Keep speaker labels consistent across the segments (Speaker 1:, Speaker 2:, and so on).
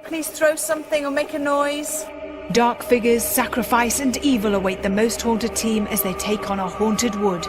Speaker 1: Please throw something or make a noise.
Speaker 2: Dark figures, sacrifice and evil await the Most Haunted team as they take on a haunted wood.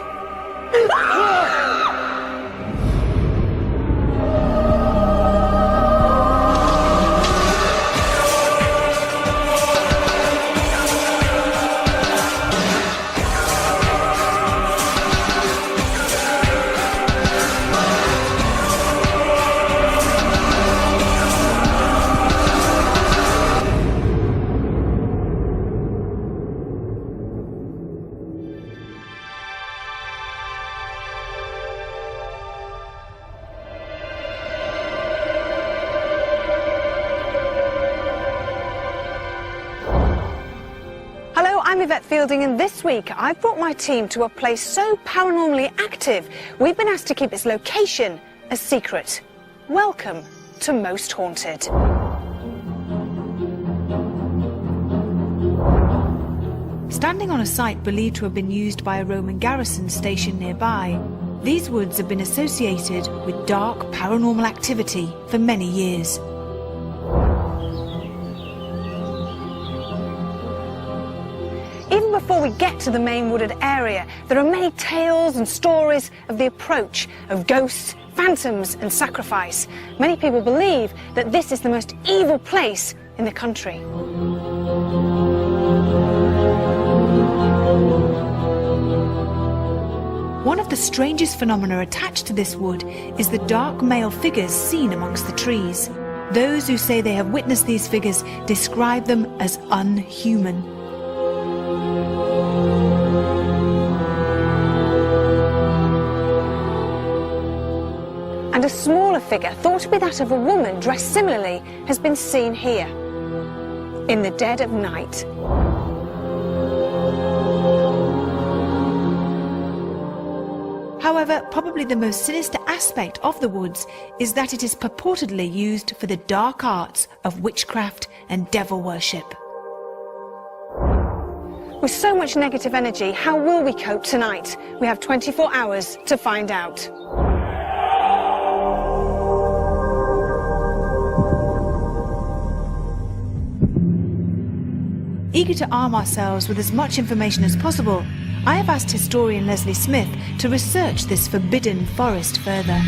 Speaker 3: I'm Yvette Fielding, and this week I've brought my team to a place so paranormally active we've been asked to keep its location a secret. Welcome to Most Haunted.
Speaker 2: Standing on a site believed to have been used by a Roman garrison stationed nearby, these woods have been associated with dark paranormal activity for many years.
Speaker 3: Even before we get to the main wooded area, there are many tales and stories of the approach of ghosts, phantoms and sacrifice. Many people believe that this is the most evil place in the country.
Speaker 2: One of the strangest phenomena attached to this wood is the dark male figures seen amongst the trees. Those who say they have witnessed these figures describe them as unhuman.
Speaker 3: And a smaller figure, thought to be that of a woman dressed similarly, has been seen here, in the dead of night.
Speaker 2: However, probably the most sinister aspect of the woods is that it is purportedly used for the dark arts of witchcraft and devil worship.
Speaker 3: With so much negative energy, how will we cope tonight? We have 24 hours to find out.
Speaker 2: Eager to arm ourselves with as much information as possible, I have asked historian Leslie Smith to research this forbidden forest further.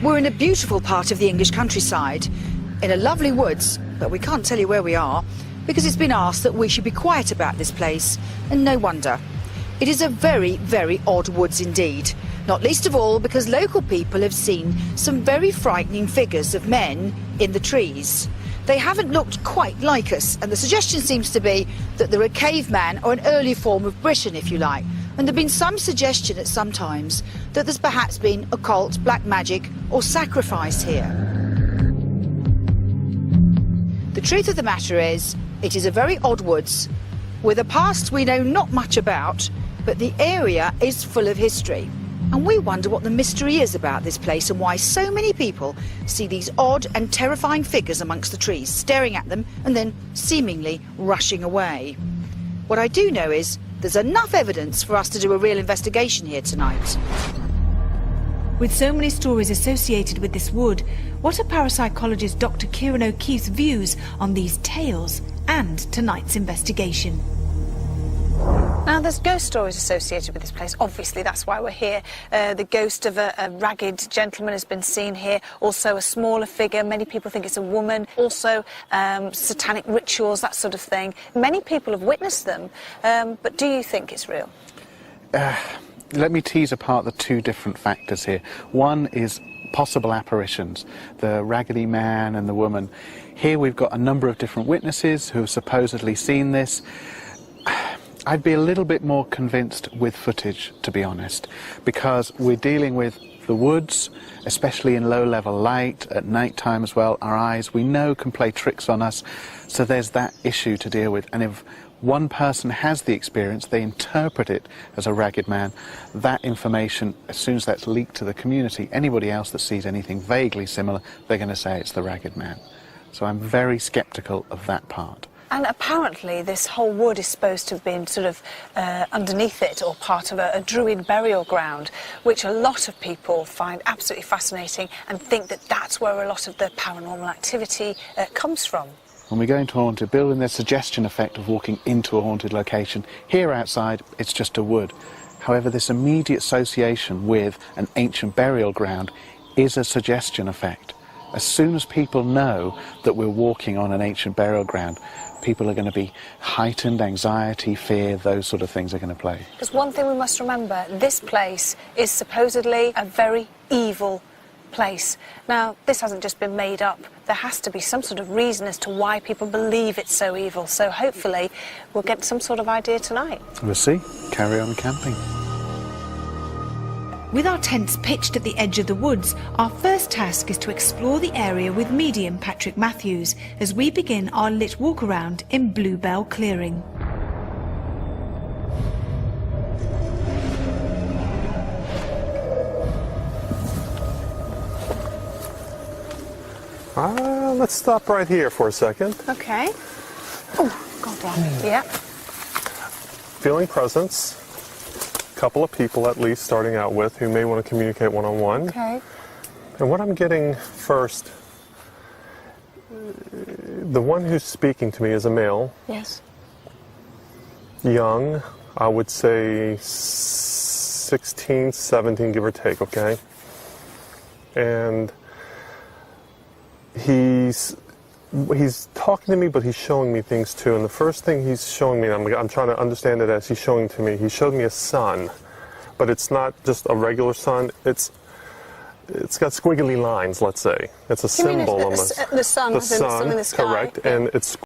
Speaker 4: We're in a beautiful part of the English countryside, in a lovely woods, but we can't tell you where we are because it's been asked that we should be quiet about this place, and no wonder. It is a very, very odd woods indeed, not least of all because local people have seen some very frightening figures of men in the trees. They haven't looked quite like us, and the suggestion seems to be that they're a caveman or an early form of Britain, if you like. And there's been some suggestion at some times that there's perhaps been occult, black magic or sacrifice here. The truth of the matter is, it is a very odd woods, with a past we know not much about, but the area is full of history. And we wonder what the mystery is about this place and why so many people see these odd and terrifying figures amongst the trees, staring at them and then seemingly rushing away. What I do know is there's enough evidence for us to do a real investigation here tonight.
Speaker 2: With so many stories associated with this wood, what are parapsychologist Dr. Kieran O'Keefe's views on these tales and tonight's investigation?
Speaker 3: Now, there's ghost stories associated with this place. Obviously, that's why we're here. The ghost of a ragged gentleman has been seen here. Also, a smaller figure. Many people think it's a woman. Also, satanic rituals, that sort of thing. Many people have witnessed them. But do you think it's real?
Speaker 5: Let me tease apart the two different factors here. One is possible apparitions, the raggedy man and the woman. Here we've got a number of different witnesses who have supposedly seen this. I'd be a little bit more convinced with footage, to be honest, because we're dealing with the woods, especially in low-level light, at night time as well. Our eyes, we know, can play tricks on us, so there's that issue to deal with. And if one person has the experience, they interpret it as a ragged man, that information, as soon as that's leaked to the community, anybody else that sees anything vaguely similar, they're going to say it's the ragged man. So I'm very sceptical of that part.
Speaker 3: And apparently this whole wood is supposed to have been sort of underneath it, or part of a druid burial ground, which a lot of people find absolutely fascinating and think that that's where a lot of the paranormal activity comes from.
Speaker 5: When we go into a haunted building, there's suggestion effect of walking into a haunted location. Here outside, it's just a wood. However, this immediate association with an ancient burial ground is a suggestion effect. As soon as people know that we're walking on an ancient burial ground, people are going to be heightened, anxiety, fear, those sort of things are going to play.
Speaker 3: Because one thing we must remember, this place is supposedly a very evil place. Now, this hasn't just been made up. There has to be some sort of reason as to why people believe it's so evil. So hopefully we'll get some sort of idea tonight.
Speaker 5: We'll see. Carry on camping.
Speaker 2: With our tents pitched at the edge of the woods, our first task is to explore the area with medium Patrick Matthews as we begin our lit walk around in Bluebell Clearing.
Speaker 6: Let's stop right here for a second.
Speaker 3: Okay. Oh, God damn it. Yeah.
Speaker 6: Feeling presence. Couple of people at least starting out with who may want to communicate one-on-one.
Speaker 3: Okay.
Speaker 6: And what I'm getting first, the one who's speaking to me is a male.
Speaker 3: Yes.
Speaker 6: Young, I would say 16, 17, give or take, okay? And he's talking to me, but he's showing me things too. And the first thing he's showing me, I'm trying to understand it as he's showing to me. He showed me a sun, but it's not just a regular sun. It's got squiggly lines. Let's say it's a symbol.
Speaker 3: The sun,
Speaker 6: the sun,
Speaker 3: in the sky.
Speaker 6: correct,
Speaker 3: Yeah.
Speaker 6: and it's